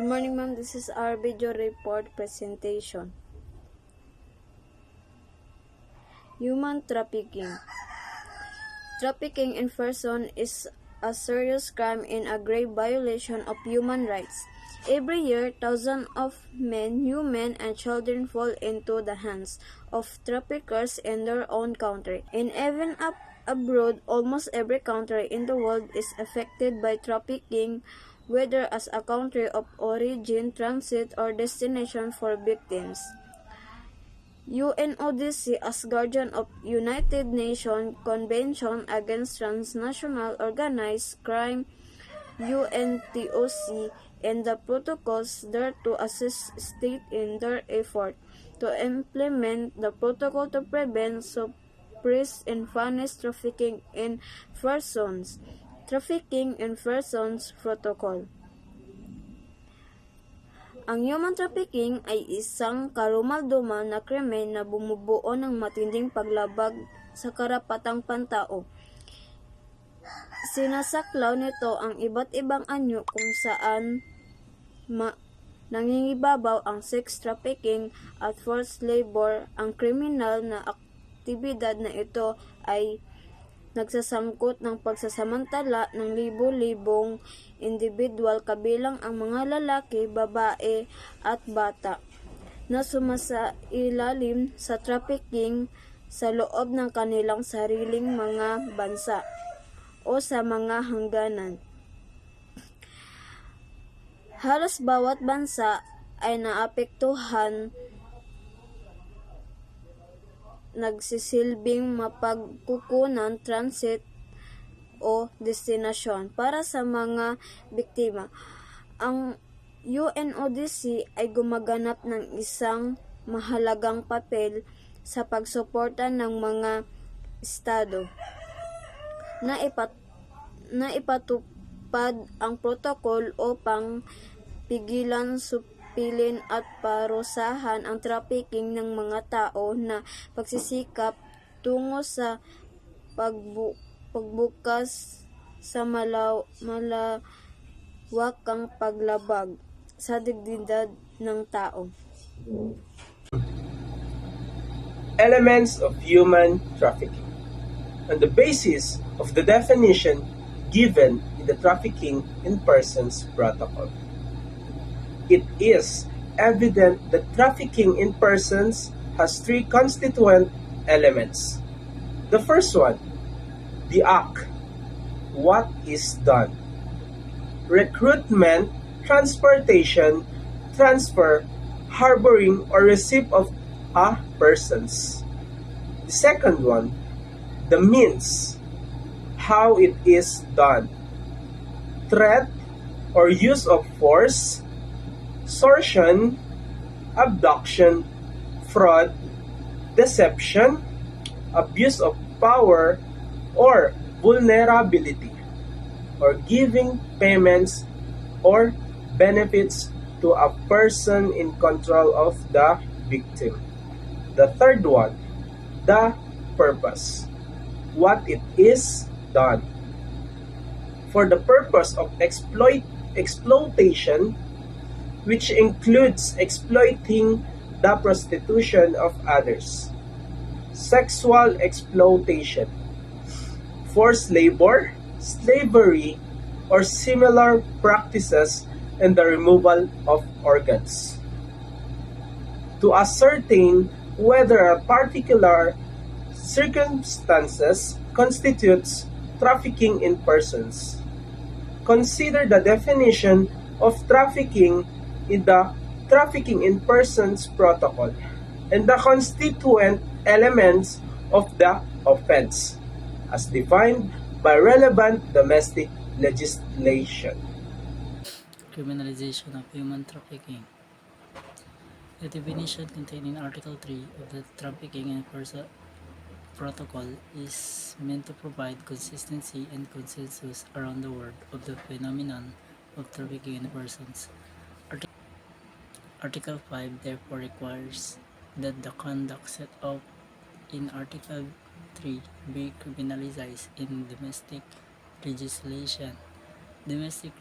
Good morning, ma'am. This is our video report presentation. Human trafficking. Trafficking in person is a serious crime and a grave violation of human rights. Every year, thousands of men, women, and children fall into the hands of traffickers in their own country. And even abroad, almost every country in the world is affected by trafficking, whether as a country of origin, transit, or destination for victims. UNODC, as guardian of United Nations Convention Against Transnational Organized Crime, UNTOC, and the protocols there to assist states in their effort to implement the protocol to prevent, suppress, and punish trafficking in persons. Trafficking in Persons Protocol. Ang human trafficking ay isang karumaldumal na krimen na bumubuo ng matinding paglabag sa karapatang pantao. Sinasaklaw nito ang iba't ibang anyo kung saan nangingibabaw ang sex trafficking at forced labor. Ang kriminal na aktibidad na ito ay nagsasangkot ng pagsasamantala ng libo-libong individual kabilang ang mga lalaki, babae at bata na sumasailalim sa trafficking sa loob ng kanilang sariling mga bansa o sa mga hangganan. Halos bawat bansa ay naapektuhan, nagsisilbing mapagkukunan, transit o destinasyon para sa mga biktima. Ang UNODC ay gumaganap ng isang mahalagang papel sa pagsuporta ng mga estado na ipatupad ang protokol upang pigilan, supilin at parusahan ang trafficking ng mga tao na pagsisikap tungo sa pagbukas sa malawakang paglabag sa dignidad ng tao. Elements of human trafficking. On the basis of the definition given in the Trafficking in Persons Protocol, it is evident that trafficking in persons has three constituent elements. The first one, the act. What is done? Recruitment, transportation, transfer, harboring, or receipt of persons. The second one, the means. How it is done. Threat or use of force, extortion, abduction, fraud, deception, abuse of power, or vulnerability, or giving payments or benefits to a person in control of the victim. The third one, the purpose. What it is done. For the purpose of exploitation, which includes exploiting the prostitution of others, sexual exploitation, forced labor, slavery, or similar practices, and the removal of organs. To ascertain whether a particular circumstances constitutes trafficking in persons, consider the definition of trafficking in the Trafficking in Persons Protocol and the constituent elements of the offense as defined by relevant domestic legislation. Criminalization of human trafficking. The definition contained in Article 3 of the Trafficking in Persons Protocol is meant to provide consistency and consensus around the world of the phenomenon of trafficking in persons. Article 5 therefore requires that the conduct set out in Article 3 be criminalized in domestic legislation. Domestic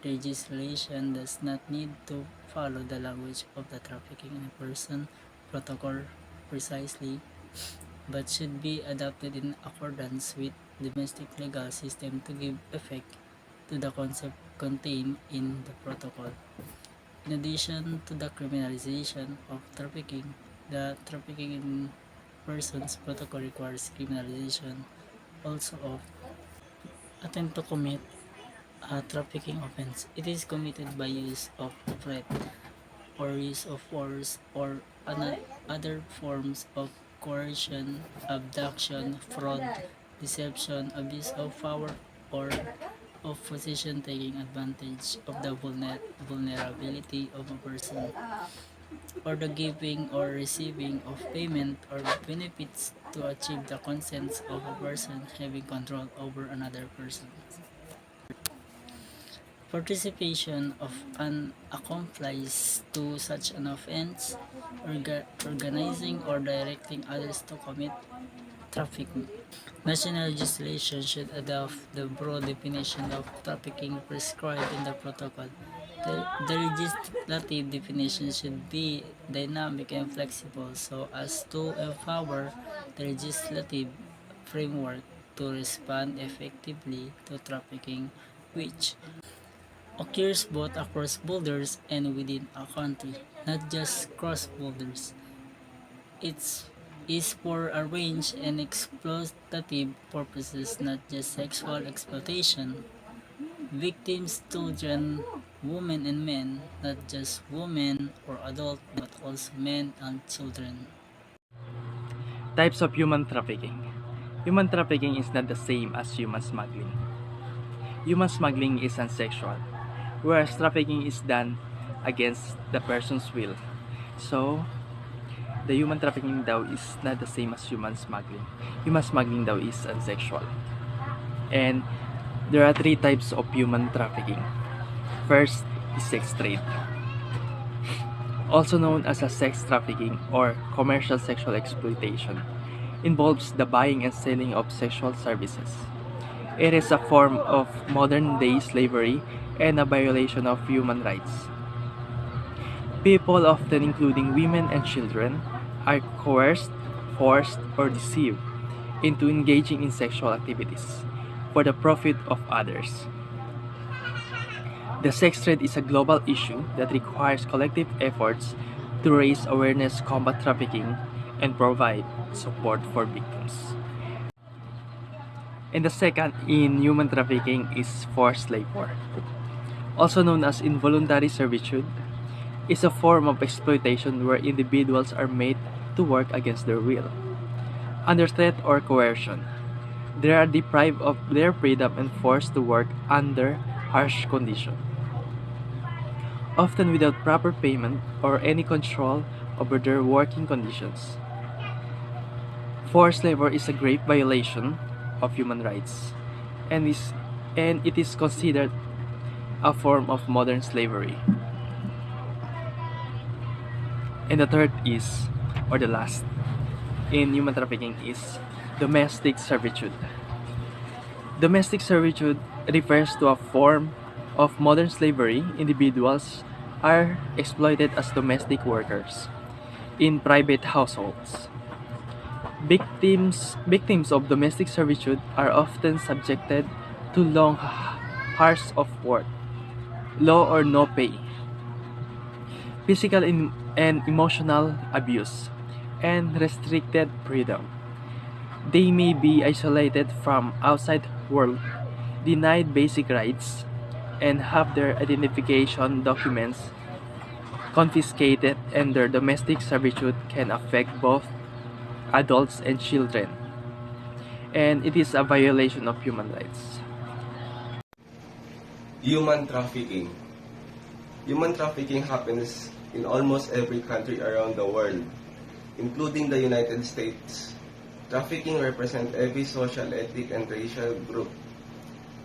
legislation does not need to follow the language of the Trafficking in a Person Protocol precisely, but should be adopted in accordance with domestic legal system to give effect to the concept contained in the protocol. In addition to the criminalization of trafficking, the Trafficking in Persons Protocol requires criminalization also of attempt to commit a trafficking offense. It is committed by use of threat or use of force or other forms of coercion, abduction, fraud, deception, abuse of power, or of position taking advantage of the vulnerability of a person, or the giving or receiving of payment or benefits to achieve the consent of a person having control over another person. Participation of an accomplice to such an offense, organizing or directing others to commit trafficking. National legislation should adopt the broad definition of trafficking prescribed in the protocol. The legislative definition should be dynamic and flexible so as to empower the legislative framework to respond effectively to trafficking, which occurs both across borders and within a country, not just cross borders. It is for a range and exploitative purposes, not just sexual exploitation. Victims, children, women and men, not just women or adults, but also men and children. Types of human trafficking. Human trafficking is not the same as human smuggling. Human smuggling is unsexual, whereas trafficking is done against the person's will. So, the human trafficking daw is not the same as human smuggling. Human smuggling daw is unsexual. And there are three types of human trafficking. First is sex trade, also known as a sex trafficking or commercial sexual exploitation, involves the buying and selling of sexual services. It is a form of modern-day slavery and a violation of human rights. People, often including women and children, are coerced, forced, or deceived into engaging in sexual activities for the profit of others. The sex trade is a global issue that requires collective efforts to raise awareness, combat trafficking, and provide support for victims. And the second in human trafficking is forced labor, also known as involuntary servitude, is a form of exploitation where individuals are made to work against their will, under threat or coercion. They are deprived of their freedom and forced to work under harsh conditions, often without proper payment or any control over their working conditions. Forced labor is a grave violation of human rights and it is considered a form of modern slavery. And the third is, or the last, in human trafficking is domestic servitude. Domestic servitude refers to a form of modern slavery. Individuals are exploited as domestic workers in private households. Victims of domestic servitude are often subjected to long hours of work, low or no pay, physical and emotional abuse, and restricted freedom. They may be isolated from outside world, denied basic rights, and have their identification documents confiscated, and their domestic servitude can affect both adults and children. And it is a violation of human rights. Human trafficking. Human trafficking happens in almost every country around the world, including the United States. Trafficking represents every social, ethnic, and racial group.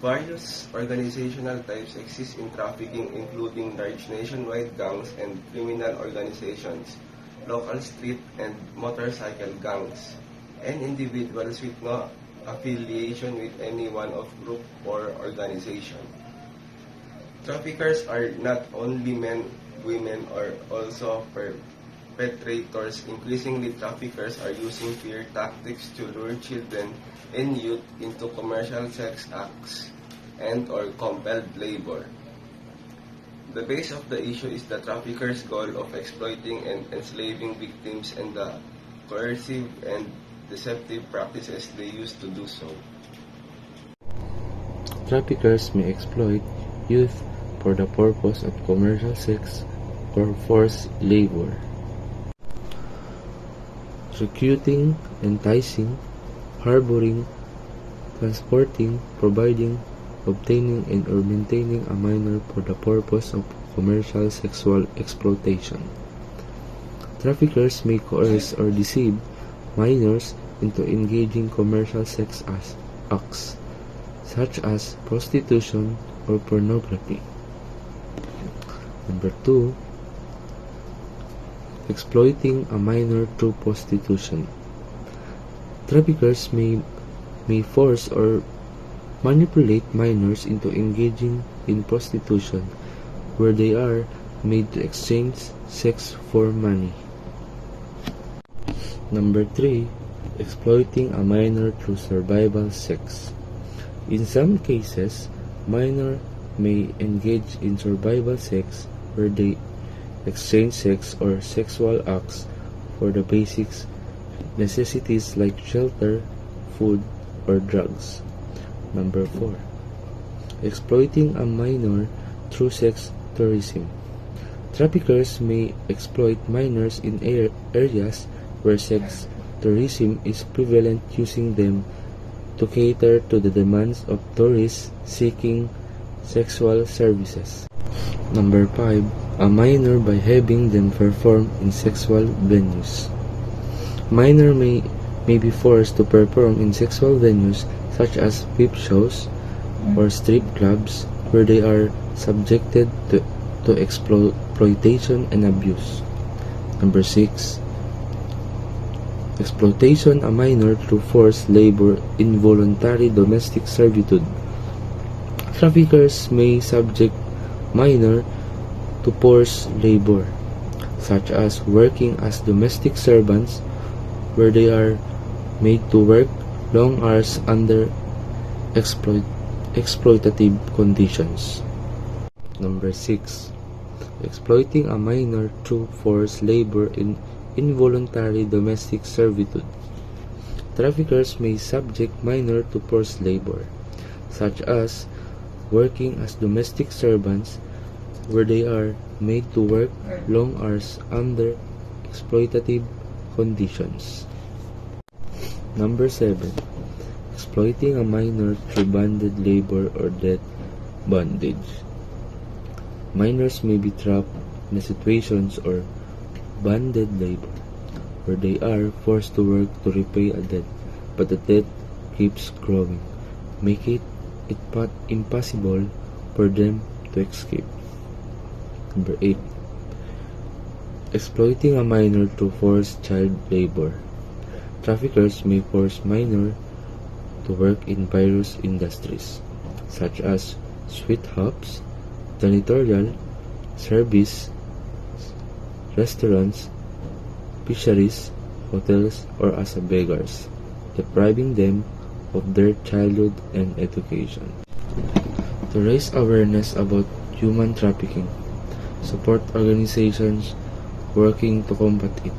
Various organizational types exist in trafficking, including large nationwide gangs and criminal organizations, local street and motorcycle gangs, and individuals with no affiliation with any one of group or organization. Traffickers are not only men, women, or also perpetrators. Increasingly, traffickers are using fear tactics to lure children and youth into commercial sex acts and or compelled labor. The base of the issue is the traffickers' goal of exploiting and enslaving victims and the coercive and deceptive practices they use to do so. Traffickers may exploit youth for the purpose of commercial sex or forced labor. Recruiting, enticing, harboring, transporting, providing, obtaining, and or maintaining a minor for the purpose of commercial sexual exploitation. Traffickers may coerce or deceive minors into engaging commercial sex acts, such as prostitution or pornography. Number 2, exploiting a minor through prostitution. Traffickers may force or manipulate minors into engaging in prostitution, where they are made to exchange sex for money. Number 3, exploiting a minor through survival sex. In some cases, minors may engage in survival sex where they exchange sex or sexual acts for the basic necessities like shelter, food, or drugs. Number 4, exploiting a minor through sex tourism. Traffickers may exploit minors in areas where sex tourism is prevalent, using them to cater to the demands of tourists seeking sexual services. Number 5, a minor by having them perform in sexual venues. Minor may be forced to perform in sexual venues such as peep shows or strip clubs, where they are subjected to exploitation and abuse. Number 6, exploitation a minor through forced labor, involuntary domestic servitude. Traffickers may subject minor to forced labor, such as working as domestic servants, where they are made to work long hours under exploitative conditions. Number 6, exploiting a minor through forced labor in involuntary domestic servitude. Traffickers may subject minor to forced labor, such as working as domestic servants, where they are made to work long hours under exploitative conditions. Number 7, exploiting a minor through bonded labor or debt bondage. Minors may be trapped in situations or bonded labor, where they are forced to work to repay a debt, but the debt keeps growing, making it impossible for them to escape. Number 8, exploiting a minor through forced child labor. Traffickers may force minors to work in various industries, such as sweet shops, janitorial, service, restaurants, fisheries, hotels, or as beggars, depriving them of their childhood and education. To raise awareness about human trafficking, support organizations working to combat it,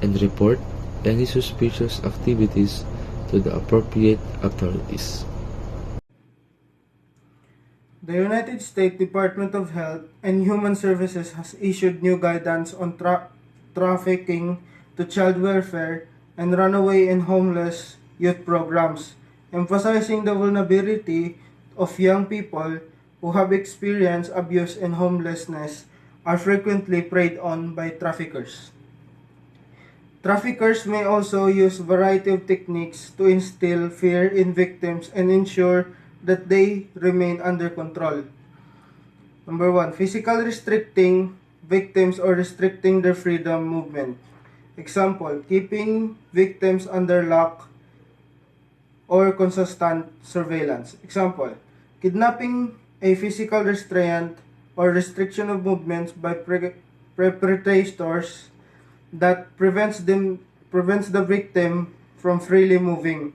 and report any suspicious activities to the appropriate authorities. The United States Department of Health and Human Services has issued new guidance on trafficking to child welfare and runaway and homeless youth programs, emphasizing the vulnerability of young people who have experienced abuse and homelessness are frequently preyed on by traffickers. Traffickers may also use a variety of techniques to instill fear in victims and ensure that they remain under control. Number 1, physical restricting victims or restricting their freedom movement. Example, keeping victims under lock or constant surveillance. Example, kidnapping a physical restraint or restriction of movements by perpetrators that prevents the victim from freely moving.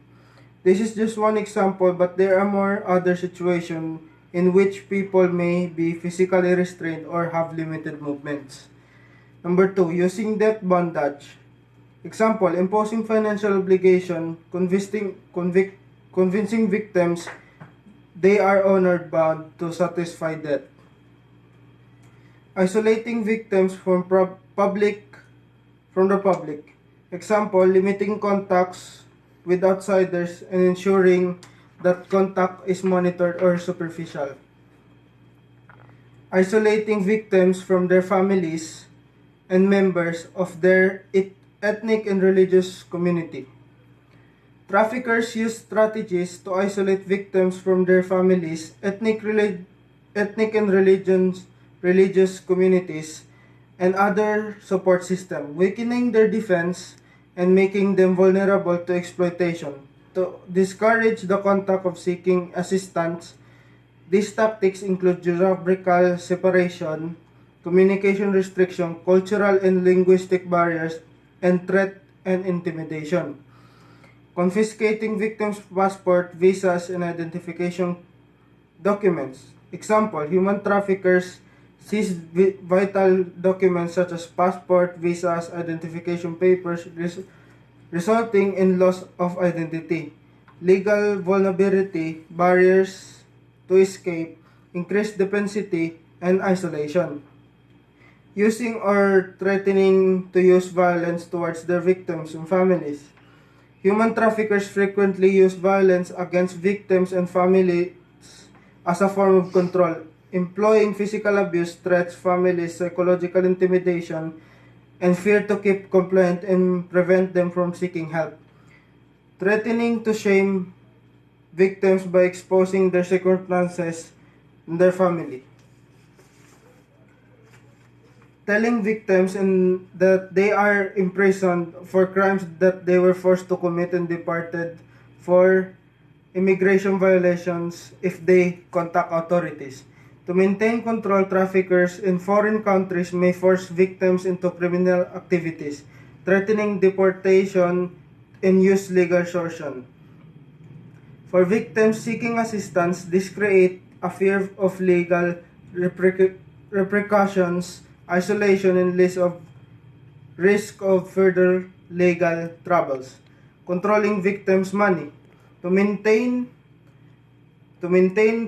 This is just one example, but there are more other situations in which people may be physically restrained or have limited movements. Number 2, using debt bondage. Example, imposing financial obligation, convincing victims they are honored bound to satisfy debt. Isolating victims from the public. Example, limiting contacts with outsiders and ensuring that contact is monitored or superficial. Isolating victims from their families and members of their ethnic and religious community. Traffickers use strategies to isolate victims from their families, ethnic and religious communities, and other support system, weakening their defense and making them vulnerable to exploitation. To discourage the contact of seeking assistance, these tactics include geographical separation, communication restriction, cultural and linguistic barriers, and threat and intimidation. Confiscating victims' passport, visas, and identification documents. Example, human traffickers seize vital documents such as passport, visas, identification papers, resulting in loss of identity, legal vulnerability, barriers to escape, increased dependency, and isolation. Using or threatening to use violence towards their victims and families. Human traffickers frequently use violence against victims and families as a form of control, employing physical abuse, threats, families, psychological intimidation, and fear to keep compliant and prevent them from seeking help. Threatening to shame victims by exposing their circumstances and their family. Telling victims that they are imprisoned for crimes that they were forced to commit and deported for immigration violations if they contact authorities. To maintain control, traffickers in foreign countries may force victims into criminal activities, threatening deportation and use legal extortion. For victims seeking assistance, this creates a fear of legal repercussions, isolation, and risk of further legal troubles. Controlling victims' money. To maintain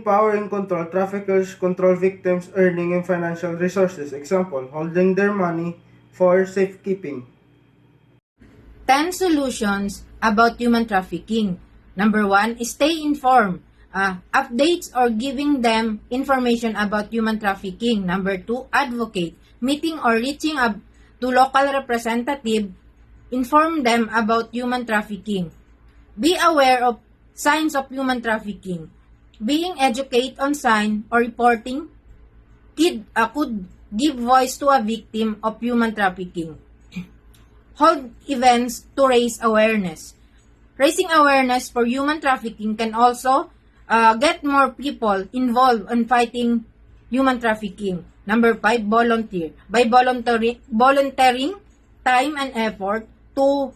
power and control, traffickers control victims' earning and financial resources. Example, holding their money for safekeeping. 10 solutions about human trafficking. Number 1, stay informed. Updates or giving them information about human trafficking. Number 2, advocate. Meeting or reaching up to local representative, inform them about human trafficking. Be aware of signs of human trafficking. Being educated on sign or reporting could give voice to a victim of human trafficking. Hold events to raise awareness. Raising awareness for human trafficking can also get more people involved in fighting human trafficking. Number 5, volunteer. By volunteering time and effort to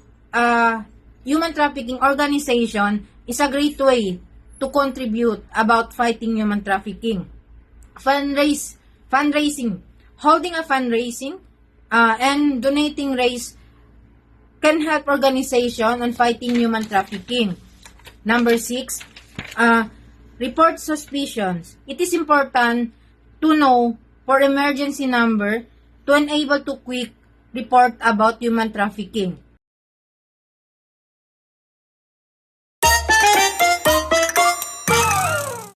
human trafficking organization is a great way to contribute about fighting human trafficking. Fundraising. Holding a fundraising and donating raise can help organization on fighting human trafficking. Number 6, report suspicions. It is important to know for emergency number to enable to quick report about human trafficking.